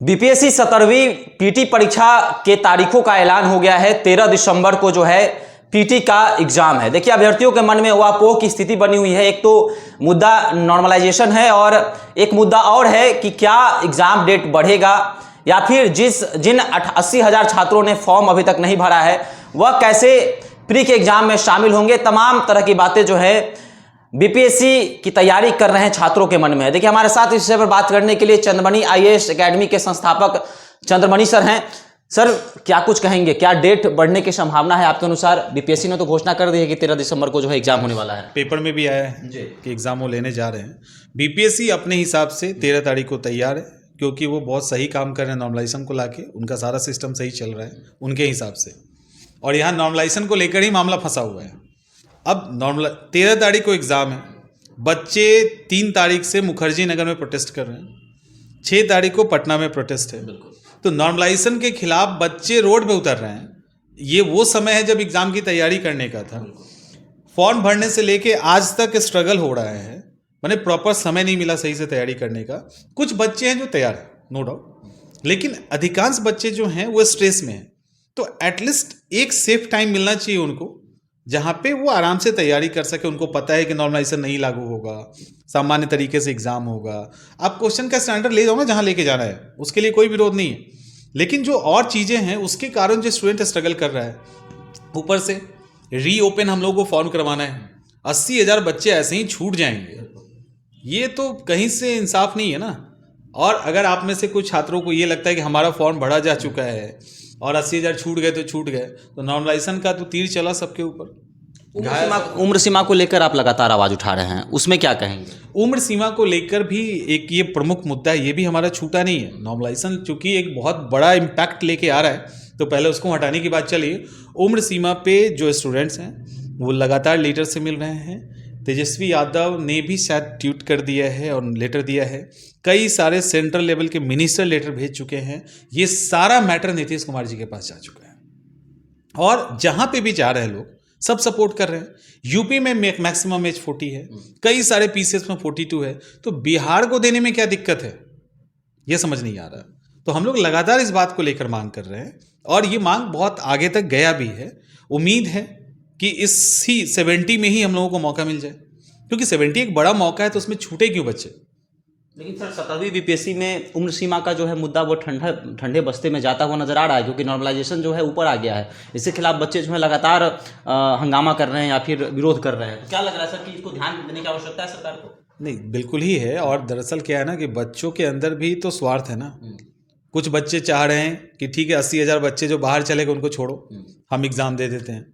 BPSC 17वीं PT परीक्षा के तारीखों का ऐलान हो गया है। 13 दिसंबर को जो है पीटी का एग्जाम है। देखिए, अभ्यर्थियों के मन में ऊहापोह की स्थिति बनी हुई है। एक तो मुद्दा नॉर्मलाइजेशन है और एक मुद्दा और है कि क्या एग्जाम डेट बढ़ेगा या फिर जिन 80,000 छात्रों ने फॉर्म अभी तक नहीं भरा है वह कैसे प्री के एग्जाम में शामिल होंगे। तमाम तरह की बातें जो है बीपीएससी की तैयारी कर रहे हैं छात्रों के मन में है। देखिए, हमारे साथ इस विषय पर बात करने के लिए चंद्रमणि आईएएस एकेडमी के संस्थापक चंद्रमणि सर हैं। सर, क्या कुछ कहेंगे, क्या डेट बढ़ने की संभावना है आपके अनुसार? बीपीएससी ने तो घोषणा कर दी है कि 13 दिसंबर को जो है एग्जाम होने वाला है। पेपर में भी आया है कि एग्जाम वो लेने जा रहे हैं। बीपीएससी अपने हिसाब से 13 तारीख को तैयार है, क्योंकि वो बहुत सही काम कर रहे हैं नॉर्मलाइजेशन को लाके। उनका सारा सिस्टम सही चल रहा है उनके हिसाब से, और यहाँ नॉर्मलाइजेशन को लेकर ही मामला फंसा हुआ है। अब 13 तारीख को एग्ज़ाम है। बच्चे 3 तारीख से मुखर्जी नगर में प्रोटेस्ट कर रहे हैं, 6 तारीख को पटना में प्रोटेस्ट है। तो नॉर्मलाइजेशन के खिलाफ बच्चे रोड पे उतर रहे हैं। ये वो समय है जब एग्ज़ाम की तैयारी करने का था। फॉर्म भरने से लेके आज तक स्ट्रगल हो रहा है, मैंने प्रॉपर समय नहीं मिला सही से तैयारी करने का। कुछ बच्चे हैं जो तैयार हैं, नो डाउट, लेकिन अधिकांश बच्चे जो हैं वो स्ट्रेस में हैं। तो एटलीस्ट एक सेफ टाइम मिलना चाहिए उनको, जहाँ पे वो आराम से तैयारी कर सके। उनको पता है कि नॉर्मलाइजेशन नहीं लागू होगा, सामान्य तरीके से एग्जाम होगा। आप क्वेश्चन का स्टैंडर्ड ले जाओ ना जहाँ लेके जाना है, उसके लिए कोई विरोध नहीं है। लेकिन जो और चीज़ें हैं उसके कारण जो स्टूडेंट स्ट्रगल कर रहा है, ऊपर से रीओपन हम लोग को फॉर्म करवाना है, 80,000 बच्चे ऐसे ही छूट जाएंगे। ये तो कहीं से इंसाफ नहीं है ना। और अगर आप में से कुछ छात्रों को ये लगता है कि हमारा फॉर्म भरा जा चुका है और 80,000 छूट गए तो छूट गए, तो नॉर्मलाइजेशन का तो तीर चला सबके ऊपर। उम्र सीमा को लेकर आप लगातार आवाज उठा रहे हैं, उसमें क्या कहेंगे? उम्र सीमा को लेकर भी एक ये प्रमुख मुद्दा है, ये भी हमारा छूटा नहीं है। नॉर्मलाइजेशन चूंकि एक बहुत बड़ा इम्पैक्ट लेके आ रहा है, तो पहले उसको हटाने की बात चलिए। उम्र सीमा पे जो स्टूडेंट्स हैं वो लगातार लेटर से मिल रहे हैं। तेजस्वी यादव ने भी शायद ट्वीट कर दिया है और लेटर दिया है। कई सारे सेंट्रल लेवल के मिनिस्टर लेटर भेज चुके हैं। ये सारा मैटर नीतीश कुमार जी के पास जा चुका है, और जहां पे भी जा रहे हैं लोग सब सपोर्ट कर रहे हैं। यूपी में मैक्सिमम एज 40 है, कई सारे पीसीएस में 42 है, तो बिहार को देने में क्या दिक्कत है, ये समझ नहीं आ रहा। तो हम लोग लगातार इस बात को लेकर मांग कर रहे हैं, और ये मांग बहुत आगे तक गया भी है। उम्मीद है कि इसी 70 में ही हम लोगों को मौका मिल जाए, क्योंकि 70 एक बड़ा मौका है, तो उसमें छूटे क्यों बच्चे। लेकिन सर, 17वीं बीपीएससी में उम्र सीमा का जो है मुद्दा वो ठंडे बस्ते में जाता हुआ नजर आ रहा है, क्योंकि नॉर्मलाइजेशन जो है ऊपर आ गया है। इसके खिलाफ बच्चे जो है लगातार हंगामा कर रहे हैं या फिर विरोध कर रहे हैं। तो क्या लग रहा है सर कि इसको ध्यान देने की आवश्यकता है सरकार को? नहीं, बिल्कुल ही है। और दरअसल क्या है ना कि बच्चों के अंदर भी तो स्वार्थ है ना। कुछ बच्चे चाह रहे हैं कि ठीक है, 80,000 बच्चे जो बाहर चले गए उनको छोड़ो, हम एग्ज़ाम दे देते हैं।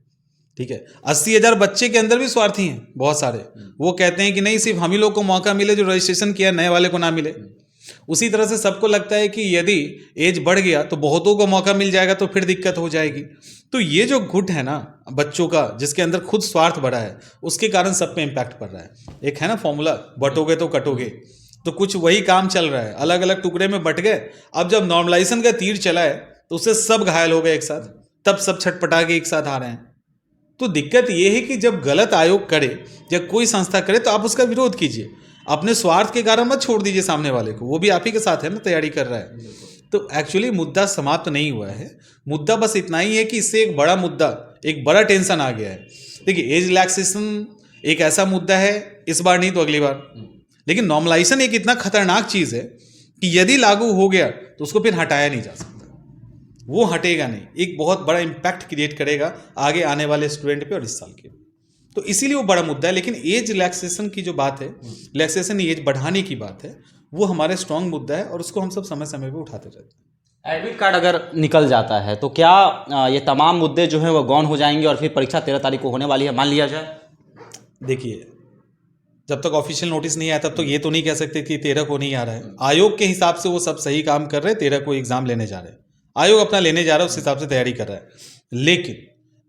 ठीक है, 80,000 बच्चे के अंदर भी स्वार्थी हैं बहुत सारे। वो कहते हैं कि नहीं, सिर्फ हम ही लोग को मौका मिले जो रजिस्ट्रेशन किया, नए वाले को ना मिले। उसी तरह से सबको लगता है कि यदि एज बढ़ गया तो बहुतों को मौका मिल जाएगा, तो फिर दिक्कत हो जाएगी। तो ये जो गुट है ना बच्चों का, जिसके अंदर खुद स्वार्थ बढ़ा है, उसके कारण सब पे इम्पैक्ट पड़ रहा है। एक है ना फॉर्मूला, बटोगे तो कटोगे, तो कुछ वही काम चल रहा है। अलग अलग टुकड़े में बट गए। अब जब नॉर्मलाइजेशन का तीर चला है तो उससे सब घायल हो गए एक साथ, तब सब छटपटा के एक साथ आ रहे हैं। तो दिक्कत ये है कि जब गलत आयोग करे या कोई संस्था करे तो आप उसका विरोध कीजिए, अपने स्वार्थ के कारण मत छोड़ दीजिए सामने वाले को। वो भी आप ही के साथ है ना, तैयारी कर रहा है। तो एक्चुअली मुद्दा समाप्त नहीं हुआ है। मुद्दा बस इतना ही है कि इससे एक बड़ा मुद्दा, एक बड़ा टेंशन आ गया है। देखिए, एज रिलैक्सेशन एक ऐसा मुद्दा है, इस बार नहीं तो अगली बार। लेकिन नॉर्मलाइजेशन एक इतना खतरनाक चीज़ है कि यदि लागू हो गया तो उसको फिर हटाया नहीं जा सकता। वो हटेगा नहीं, एक बहुत बड़ा इम्पैक्ट क्रिएट करेगा आगे आने वाले स्टूडेंट पे और इस साल के। तो इसीलिए वो बड़ा मुद्दा है। लेकिन एज रिलैक्सेशन की जो बात है, रिलैक्सेशन एज बढ़ाने की बात है, वो हमारे स्ट्रॉन्ग मुद्दा है, और उसको हम सब समय समय पे उठाते रहते हैं। एडमिट कार्ड अगर निकल जाता है तो क्या ये तमाम मुद्दे जो हैं वो गौन हो जाएंगे और फिर परीक्षा 13 तारीख को होने वाली है, मान लिया जाए? देखिए, जब तक ऑफिशियल नोटिस नहीं आया तब तो ये तो नहीं कह सकते कि 13 को नहीं आ रहा है। आयोग के हिसाब से वो सब सही काम कर रहे हैं, 13 को एग्जाम लेने जा रहे हैं। आयोग अपना लेने जा रहा है, उस हिसाब से तैयारी कर रहा है। लेकिन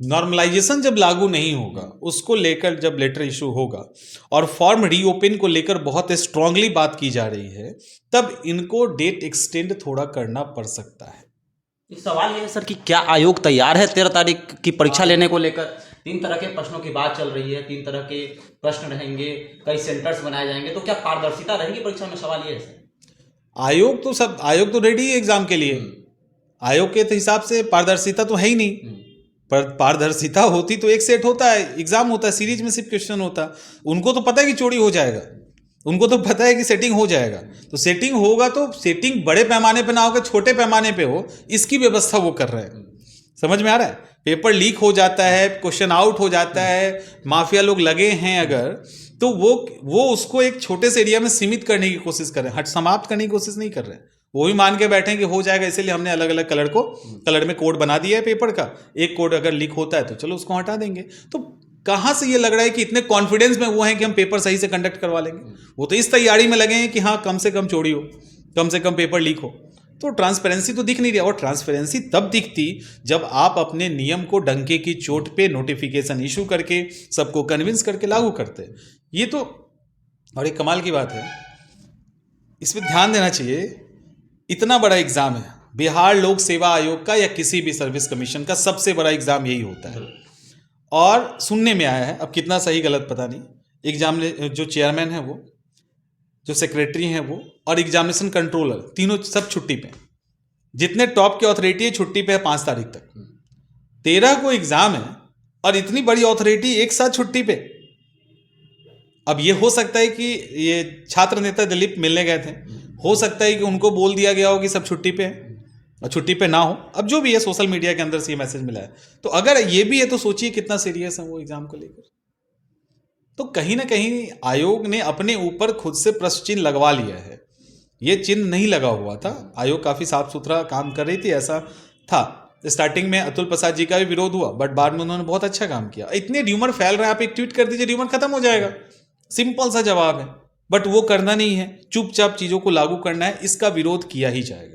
नॉर्मलाइजेशन जब लागू नहीं होगा, उसको लेकर जब लेटर इशू होगा और फॉर्म रीओपन को लेकर बहुत स्ट्रांगली बात की जा रही है, तब इनको डेट एक्सटेंड थोड़ा करना पड़ सकता है। एक सवाल ये है सर कि क्या आयोग तैयार है 13 तारीख की परीक्षा लेने को लेकर? 3 तरह के प्रश्नों की बात चल रही है, 3 तरह के प्रश्न रहेंगे, कई सेंटर्स बनाए जाएंगे, तो क्या पारदर्शिता रहेगी परीक्षा में? सवाल ये है सर। आयोग तो रेडी है एग्जाम के लिए। आयोग के हिसाब से पारदर्शिता तो है ही नहीं, पर पारदर्शिता होती तो एक सेट होता है, एग्जाम होता है, सीरीज में सिर्फ क्वेश्चन होता है। उनको तो पता है कि चोरी हो जाएगा, उनको तो पता है कि सेटिंग हो जाएगा, तो सेटिंग होगा तो सेटिंग बड़े पैमाने पे ना होकर छोटे पैमाने पे हो, इसकी व्यवस्था वो कर रहे हैं। समझ में आ रहा है? पेपर लीक हो जाता है, क्वेश्चन आउट हो जाता है, माफिया लोग लगे हैं अगर, तो वो उसको एक छोटे से एरिया में सीमित करने की कोशिश कर रहे हैं, समाप्त करने की कोशिश नहीं कर रहे हैं। वो भी मान के बैठे हैं कि हो जाएगा, इसीलिए हमने अलग अलग कलर में कोड बना दिया है पेपर का। एक कोड अगर लीक होता है तो चलो उसको हटा देंगे। तो कहाँ से ये लग रहा है कि इतने कॉन्फिडेंस में वो हैं कि हम पेपर सही से कंडक्ट करवा लेंगे? वो तो इस तैयारी में लगे हैं कि हाँ कम से कम चोरी हो, कम से कम पेपर लीक हो। तो ट्रांसपेरेंसी तो दिख नहीं रही। और ट्रांसपेरेंसी तब दिखती जब आप अपने नियम को डंके की चोट पे नोटिफिकेशन इशू करके सबको कन्विंस करके लागू करते। ये तो और एक कमाल की बात है, इसमें ध्यान देना चाहिए। इतना बड़ा एग्जाम है, बिहार लोक सेवा आयोग का या किसी भी सर्विस कमीशन का सबसे बड़ा एग्जाम यही होता है। और सुनने में आया है, अब कितना सही गलत पता नहीं, एग्जाम जो चेयरमैन है वो, जो सेक्रेटरी हैं वो, और एग्जामिनेशन कंट्रोलर, तीनों सब छुट्टी पे। जितने टॉप के अथॉरिटी है छुट्टी पे है 5 तारीख तक। 13 को एग्जाम है और इतनी बड़ी अथॉरिटी एक साथ छुट्टी पे। अब ये हो सकता है कि ये छात्र नेता दिलीप मिलने गए थे, हो सकता है कि उनको बोल दिया गया हो कि सब छुट्टी पे है और छुट्टी पे ना हो। अब जो भी है, सोशल मीडिया के अंदर से ये मैसेज मिला है। तो अगर ये भी है तो सोचिए कितना सीरियस है वो एग्जाम को लेकर। तो कहीं ना कहीं आयोग ने अपने ऊपर खुद से प्रश्न चिन्ह लगवा लिया है। ये चिन्ह नहीं लगा हुआ था। आयोग काफी साफ सुथरा काम कर रही थी, ऐसा था। स्टार्टिंग में अतुल प्रसाद जी का भी विरोध हुआ, बट बाद में उन्होंने बहुत अच्छा काम किया। इतने र्यूमर फैल रहा है, आप एक ट्वीट कर दीजिए, र्यूमर खत्म हो जाएगा। सिंपल सा जवाब है, बट वो करना नहीं है, चुपचाप चीजों को लागू करना है। इसका विरोध किया ही जाएगा।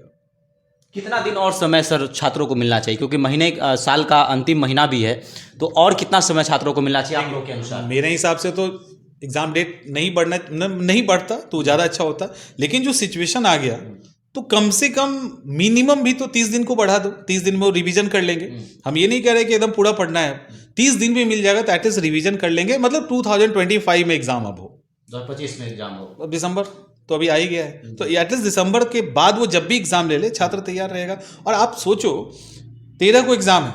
कितना दिन और समय सर छात्रों को मिलना चाहिए, क्योंकि महीने साल का अंतिम महीना भी है, तो और कितना समय छात्रों को मिलना चाहिए आप लोग के अनुसार? मेरे हिसाब से तो एग्जाम डेट नहीं बढ़ता तो ज़्यादा अच्छा होता, लेकिन जो सिचुएशन आ गया तो कम से कम मिनिमम भी तो 30 दिन को बढ़ा दो। 30 दिन में वो रिवीजन कर लेंगे। हम ये नहीं कह रहे कि एकदम पूरा पढ़ना है, 30 दिन भी मिल जाएगा तो एटलीस्ट रिवीजन कर लेंगे। मतलब 2025 में एग्जाम अब हो, 2025 में एग्जाम हो, अब दिसंबर तो अभी आ ही गया है, तो एटलीस्ट दिसंबर के बाद वो जब भी एग्जाम ले ले छात्र तैयार रहेगा। और आप सोचो 13 को एग्जाम है,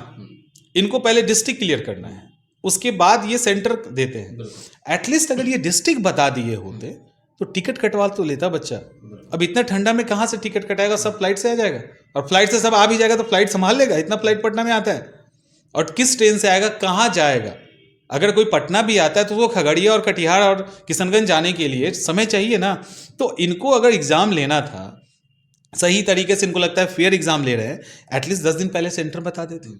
इनको पहले डिस्ट्रिक्ट क्लियर करना है, उसके बाद ये सेंटर देते हैं। एटलीस्ट अगर ये डिस्ट्रिक्ट बता दिए होते तो टिकट कटवा तो लेता बच्चा। अब इतना ठंडा में कहाँ से टिकट कटाएगा? सब फ्लाइट से आ जाएगा, और फ्लाइट से सब आ भी जाएगा तो फ्लाइट संभाल लेगा। इतना फ्लाइट पटना में आता है, और किस ट्रेन से आएगा, कहाँ जाएगा? अगर कोई पटना भी आता है तो वो खगड़िया और कटिहार और किशनगंज जाने के लिए समय चाहिए ना। तो इनको अगर एग्जाम लेना था सही तरीके से, इनको लगता है फेयर एग्जाम ले रहे हैं, एटलीस्ट 10 दिन पहले सेंटर बता देते,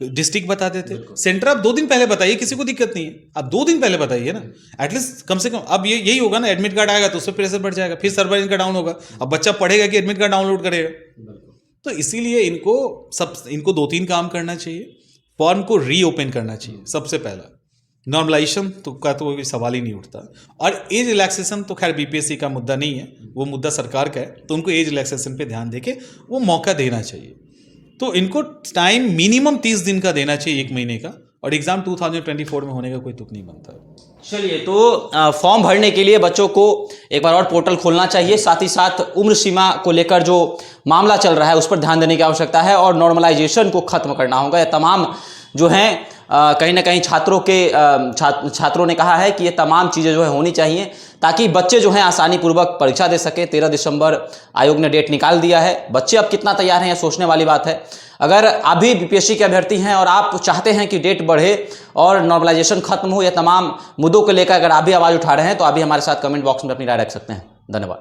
डिस्ट्रिक्ट बता देते। सेंटर आप 2 दिन पहले बताइए, किसी को दिक्कत नहीं है, आप 2 दिन पहले बताइए ना एटलीस्ट, कम से कम। अब ये यही होगा ना, एडमिट कार्ड आएगा तो उस पर प्रेशर बढ़ जाएगा, फिर सर्वर इनका डाउन होगा। अब बच्चा पढ़ेगा कि एडमिट कार्ड डाउनलोड करेगा? तो इसीलिए इनको 2-3 काम करना चाहिए। फॉर्म को रीओपन करना चाहिए सबसे पहला। नॉर्मलाइजेशन तो का तो कोई सवाल ही नहीं उठता। और एज रिलैक्सेशन तो खैर बीपीएससी का मुद्दा नहीं है, वो मुद्दा सरकार का है, तो उनको एज रिलैक्सेशन पे ध्यान देके वो मौका देना चाहिए। तो इनको टाइम मिनिमम 30 दिन का देना चाहिए, 1 महीने का, और एग्जाम 2024 में होने का कोई तुक नहीं बनता। चलिए, तो फॉर्म भरने के लिए बच्चों को एक बार और पोर्टल खोलना चाहिए, साथ ही साथ उम्र सीमा को लेकर जो मामला चल रहा है उस पर ध्यान देने की आवश्यकता है, और नॉर्मलाइजेशन को खत्म करना होगा। ये तमाम जो हैं कहीं ना कहीं छात्रों ने कहा है कि ये तमाम चीज़ें जो है होनी चाहिए, ताकि बच्चे जो हैं आसानी पूर्वक परीक्षा दे सके। 13 दिसंबर आयोग ने डेट निकाल दिया है। बच्चे अब कितना तैयार हैं, यह सोचने वाली बात है। अगर अभी बीपीएससी के अभ्यर्थी हैं और आप चाहते हैं कि डेट बढ़े और नॉर्मलाइजेशन खत्म हो, या तमाम मुद्दों को लेकर अगर आप भी आवाज़ उठा रहे हैं, तो अभी हमारे साथ कमेंट बॉक्स में अपनी राय रख सकते हैं। धन्यवाद।